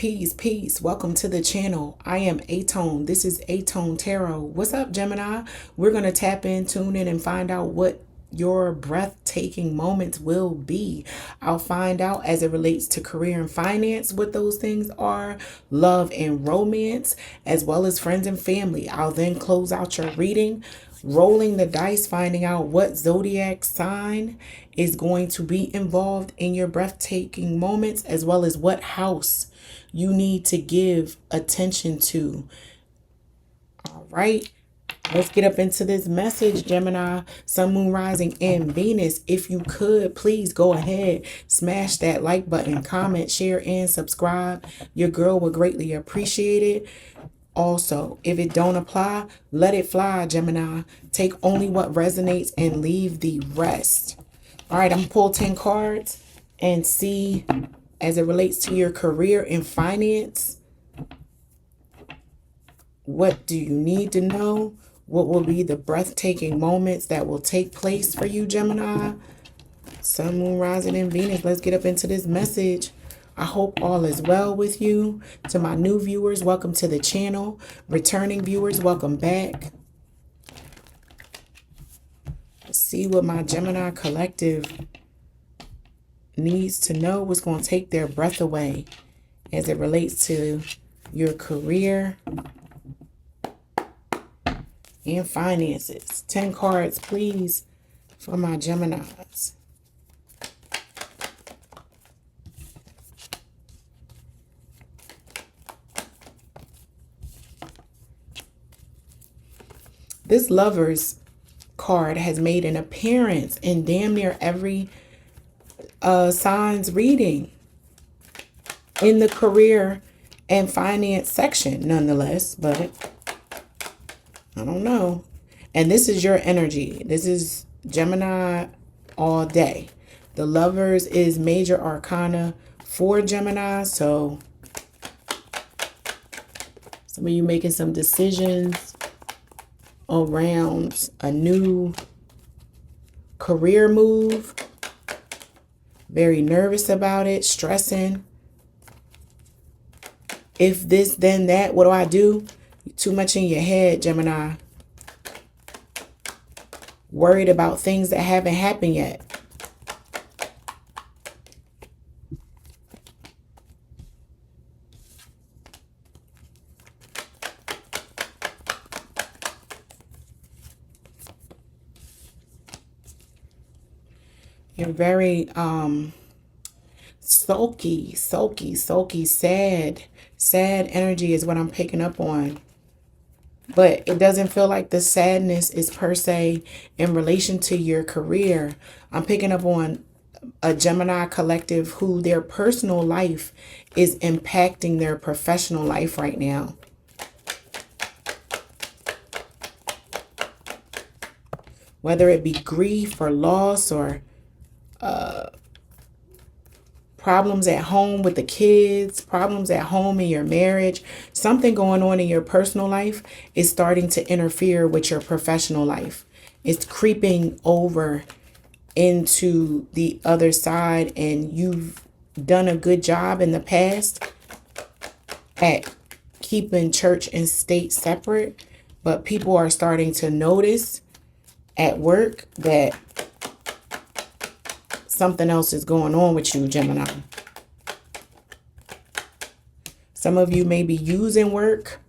peace, peace. Welcome to the channel. I am aTone. This is aTone Tarot. What's up, Gemini? We're going to tap in, tune in, and find out what your breathtaking moments will be. I'll find out as it relates to career and finance what those things are, love and romance, as well as friends and family. I'll then close out your reading, rolling the dice, finding out what zodiac sign is going to be involved in your breathtaking moments, as well as what house you need to give attention to. All right. Let's get up into this message, Gemini, Sun, Moon, Rising, and Venus. If you could, please go ahead, smash that like button, comment, share, and subscribe. Your girl would greatly appreciate it. Also, if it don't apply, let it fly, Gemini. Take only what resonates and leave the rest. All right, I'm going to pull 10 cards and see as it relates to your career and finance. What do you need to know? What will be the breathtaking moments that will take place for you, Gemini? Sun, Moon, Rising, and Venus. Let's get up into this message. I hope all is well with you. To my new viewers, welcome to the channel. Returning viewers, welcome back. Let's see what my Gemini collective needs to know, what's going to take their breath away as it relates to your career and finances. 10 cards, please, for my Geminis. This Lovers card has made an appearance in damn near every signs reading in the career and finance section, nonetheless, but I don't know. And this is your energy. This is Gemini all day. The Lovers is major arcana for Gemini. So some of you making some decisions around a new career move. Very nervous about it, stressing. If this, then that, what do I do? Too much in your head, Gemini. Worried about things that haven't happened yet. You're very sulky, sad energy is what I'm picking up on. But it doesn't feel like the sadness is per se in relation to your career. I'm picking up on a Gemini collective who their personal life is impacting their professional life right now. Whether it be grief or loss or problems at home with the kids, problems at home in your marriage, something going on in your personal life is starting to interfere with your professional life. It's creeping over into the other side, and you've done a good job in the past at keeping church and state separate, but people are starting to notice at work that something else is going on with you, Gemini. Some of you may be using work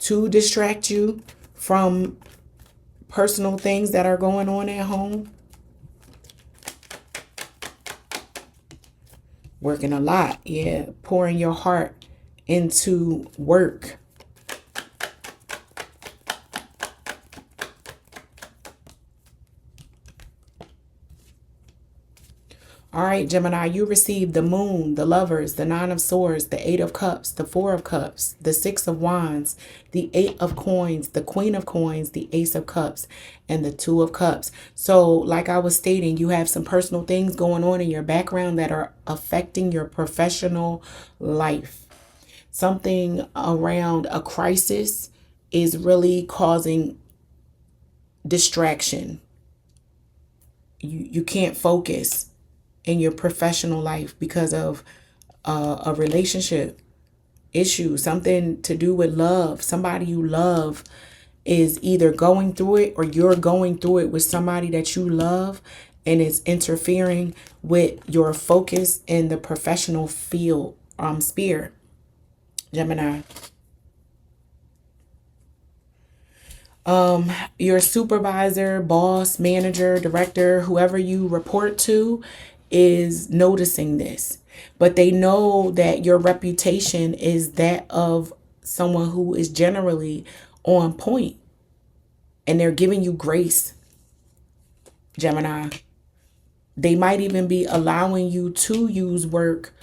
to distract you from personal things that are going on at home. Working a lot, yeah. Pouring your heart into work. All right, Gemini, you received the Moon, the Lovers, the Nine of Swords, the Eight of Cups, the Four of Cups, the Six of Wands, the Eight of Coins, the Queen of Coins, the Ace of Cups, and the Two of Cups. So like I was stating, you have some personal things going on in your background that are affecting your professional life. Something around a crisis is really causing distraction. You can't focus in your professional life because of a relationship issue, something to do with love. Somebody you love is either going through it or you're going through it with somebody that you love, and it's interfering with your focus in the professional field, sphere, Gemini. Your supervisor, boss, manager, director, whoever you report to is noticing this, but they know that your reputation is that of someone who is generally on point, and they're giving you grace, Gemini. They might even be allowing you to use work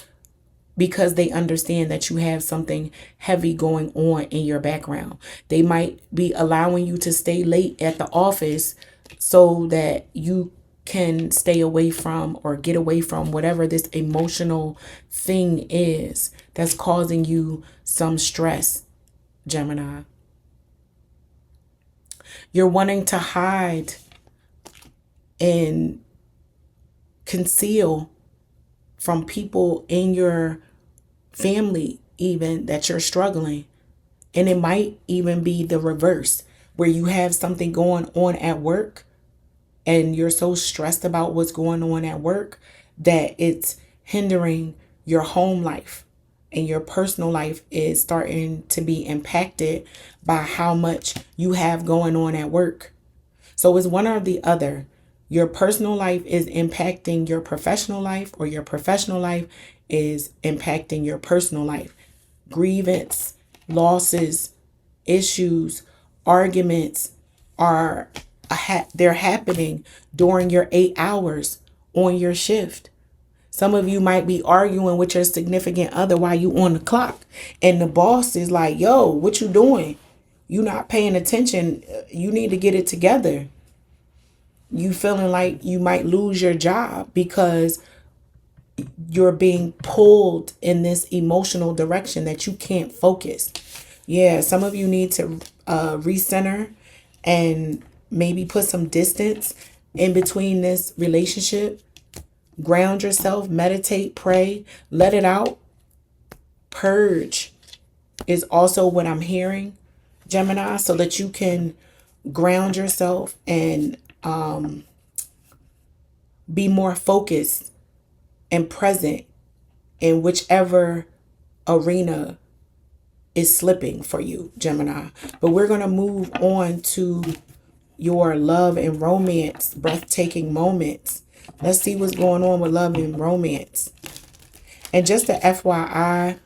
because they understand that you have something heavy going on in your background. They might be allowing you to stay late at the office so that you can stay away from or get away from whatever this emotional thing is that's causing you some stress, Gemini. You're wanting to hide and conceal from people in your family even that you're struggling. And it might even be the reverse, where you have something going on at work and you're so stressed about what's going on at work that it's hindering your home life, and your personal life is starting to be impacted by how much you have going on at work. So it's one or the other. Your personal life is impacting your professional life, or your professional life is impacting your personal life. Grievance, losses, issues, arguments are they're happening during your 8 hours on your shift. Some of you might be arguing with your significant other while you on the clock, and the boss is like, "Yo, what you doing? You not paying attention. You need to get it together." You feeling like you might lose your job because you're being pulled in this emotional direction that you can't focus. Yeah, some of you need to recenter and maybe put some distance in between this relationship. Ground yourself, meditate, pray, let it out. Purge is also what I'm hearing, Gemini, so that you can ground yourself and be more focused and present in whichever arena is slipping for you, Gemini. But we're going to move on to your love and romance, breathtaking moments. Let's see what's going on with love and romance. And just a FYI,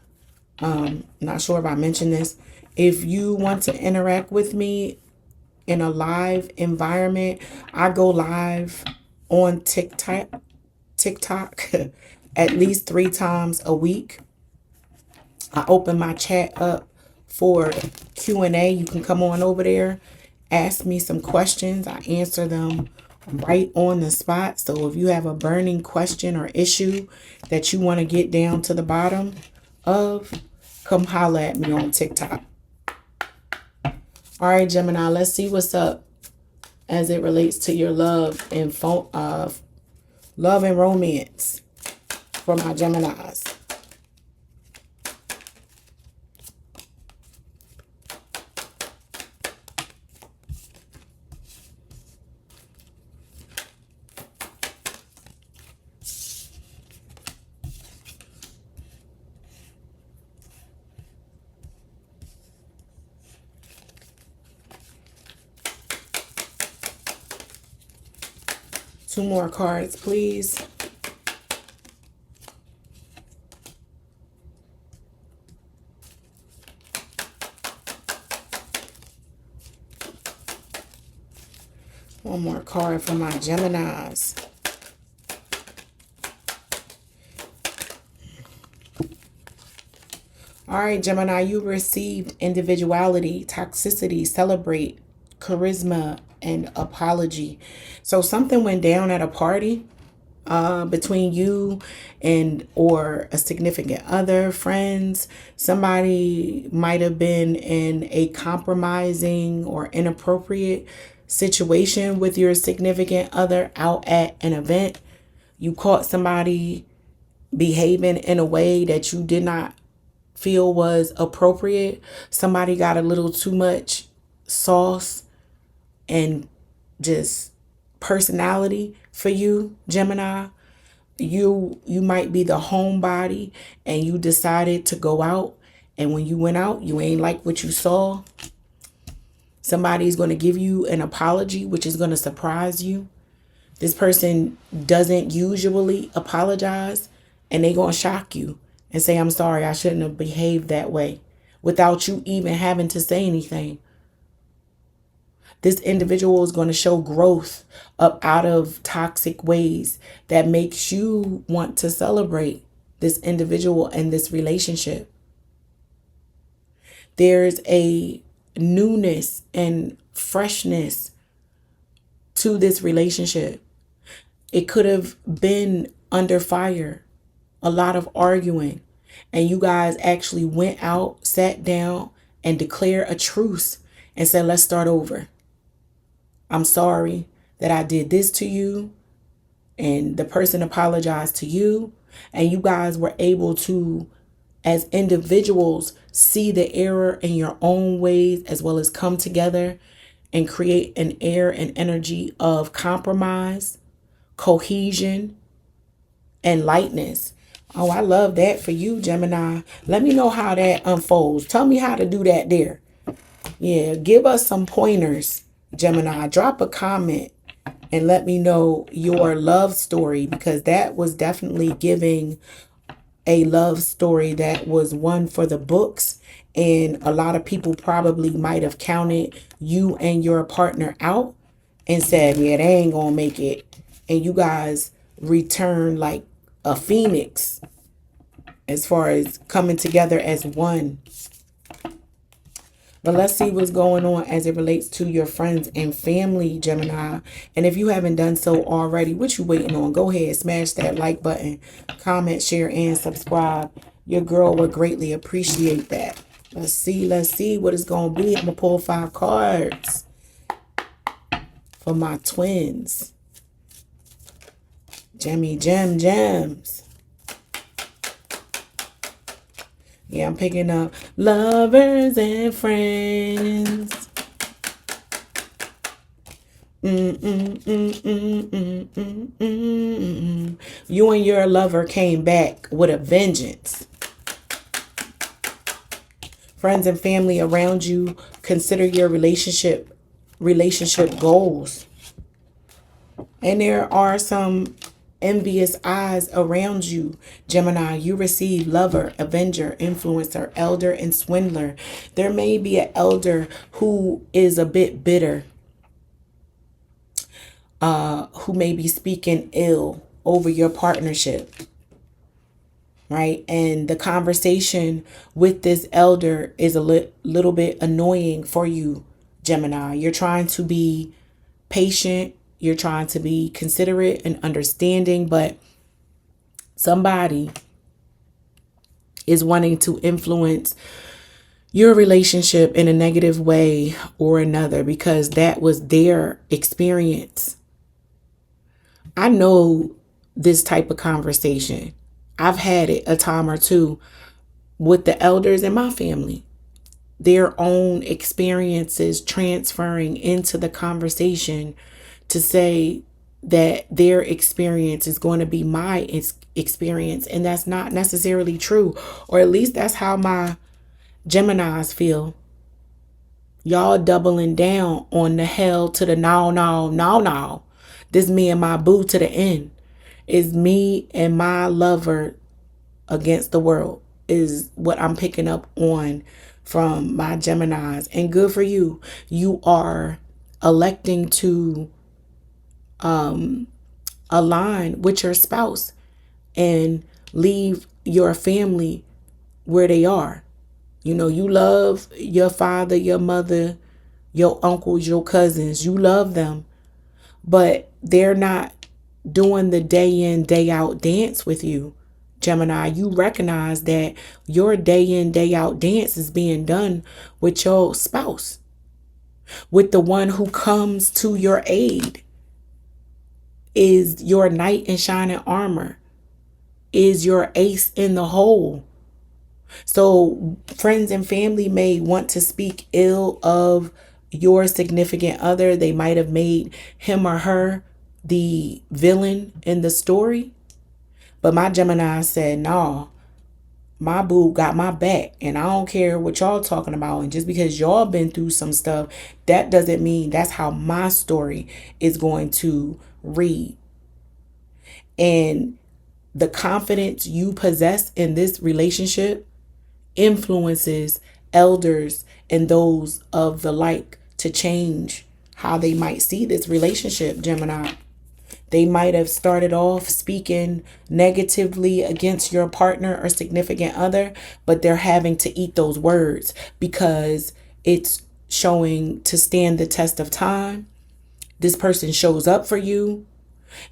not sure if I mentioned this, if you want to interact with me in a live environment, I go live on TikTok at least 3 times a week. I open my chat up for Q&A. You can come on over there, ask me some questions. I answer them right on the spot. So if you have a burning question or issue that you want to get down to the bottom of, come holla at me on TikTok. All right, Gemini, let's see what's up as it relates to your love and love and romance for my Geminis. Two more cards, please. One more card for my Geminis. All right, Gemini, you received individuality, toxicity, celebrate, charisma, and apology. So something went down at a party between you and or a significant other, friends. Somebody might have been in a compromising or inappropriate situation with your significant other out at an event. You caught somebody behaving in a way that you did not feel was appropriate. Somebody got a little too much sauce and just personality for you, Gemini. You might be the homebody and you decided to go out, and when you went out, you ain't like what you saw. Somebody's going to give you an apology, which is going to surprise you. This person doesn't usually apologize, and they going to shock you and say, I'm sorry, I shouldn't have behaved that way, without you even having to say anything. This individual is going to show growth up out of toxic ways that makes you want to celebrate this individual and this relationship. There's a newness and freshness to this relationship. It could have been under fire, a lot of arguing, and you guys actually went out, sat down, and declared a truce and said, let's start over. I'm sorry that I did this to you. And the person apologized to you. And you guys were able to, as individuals, see the error in your own ways, as well as come together and create an air and energy of compromise, cohesion, and lightness. Oh, I love that for you, Gemini. Let me know how that unfolds. Tell me how to do that there. Yeah, give us some pointers, Gemini. Drop a comment and let me know your love story, because that was definitely giving a love story that was one for the books. And a lot of people probably might have counted you and your partner out and said, yeah, they ain't gonna make it. And you guys return like a phoenix as far as coming together as one. But let's see what's going on as it relates to your friends and family, Gemini. And if you haven't done so already, what you waiting on? Go ahead, smash that like button, comment, share, and subscribe. Your girl would greatly appreciate that. Let's see what it's going to be. I'm going to pull 5 cards for my twins. Gems. Yeah, I'm picking up lovers and friends. You and your lover came back with a vengeance. Friends and family around you consider your relationship goals. And there are some envious eyes around you, Gemini. You receive lover, avenger, influencer, elder, and swindler. There may be an elder who is a bit bitter, who may be speaking ill over your partnership, right? And the conversation with this elder is a little bit annoying for you, Gemini. You're trying to be patient. You're trying to be considerate and understanding, but somebody is wanting to influence your relationship in a negative way or another, because that was their experience. I know this type of conversation. I've had it a time or two with the elders in my family. Their own experiences transferring into the conversation to say that their experience is going to be my experience. And that's not necessarily true. Or at least that's how my Geminis feel. Y'all doubling down on the hell to the no. This me and my boo to the end. Is me and my lover against the world, is what I'm picking up on from my Geminis. And good for you. You are electing to align with your spouse and leave your family where they are. You know, you love your father, your mother, your uncles, your cousins. You love them, but they're not doing the day in, day out dance with you, Gemini. You recognize that your day in, day out dance is being done with your spouse, with the one who comes to your aid, is your knight in shining armor, is your ace in the hole. So friends and family may want to speak ill of your significant other. They might have made him or her the villain in the story. But my Gemini said, no, my boo got my back, and I don't care what y'all talking about. And just because y'all been through some stuff, that doesn't mean that's how my story is going to read. And the confidence you possess in this relationship influences elders and those of the like to change how they might see this relationship, Gemini. They might have started off speaking negatively against your partner or significant other, but they're having to eat those words because it's showing to stand the test of time. This person shows up for you.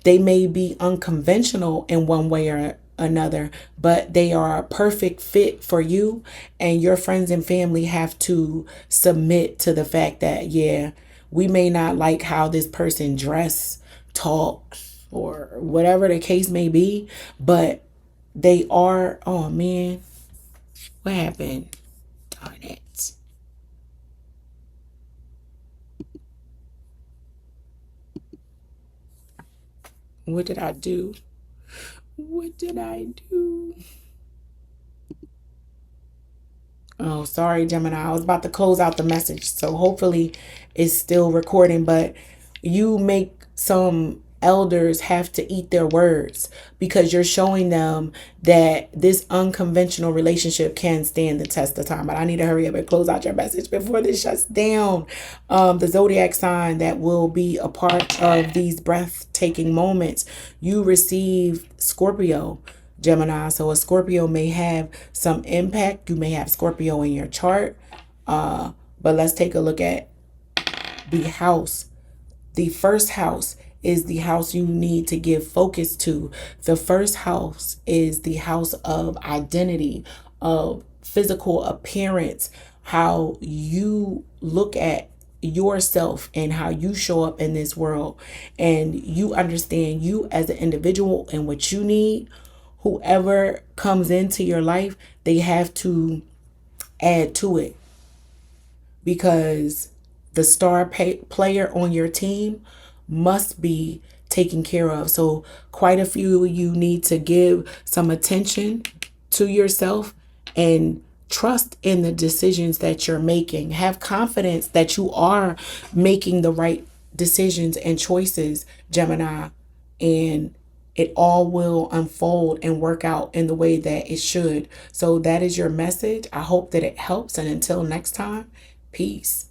They may be unconventional in one way or another, but they are a perfect fit for you. And your friends and family have to submit to the fact that, yeah, we may not like how this person dress, talks, or whatever the case may be, but they are, oh man, what happened? Darn it. What did I do? What did I do? Oh, sorry, Gemini. I was about to close out the message. So hopefully it's still recording, but you make some elders have to eat their words because you're showing them that this unconventional relationship can stand the test of time. But I need to hurry up and close out your message before this shuts down. The zodiac sign that will be a part of these breathtaking moments. You receive Scorpio. Gemini. So a Scorpio may have some impact. You may have Scorpio in your chart. But let's take a look at the house. The first house is the house you need to give focus to. The first house is the house of identity, of physical appearance, how you look at yourself and how you show up in this world. And you understand you as an individual and what you need. Whoever comes into your life, they have to add to it because the star player on your team must be taken care of. So quite a few of you need to give some attention to yourself and trust in the decisions that you're making. Have confidence that you are making the right decisions and choices, Gemini, and it all will unfold and work out in the way that it should. So that is your message. I hope that it helps. And until next time, peace.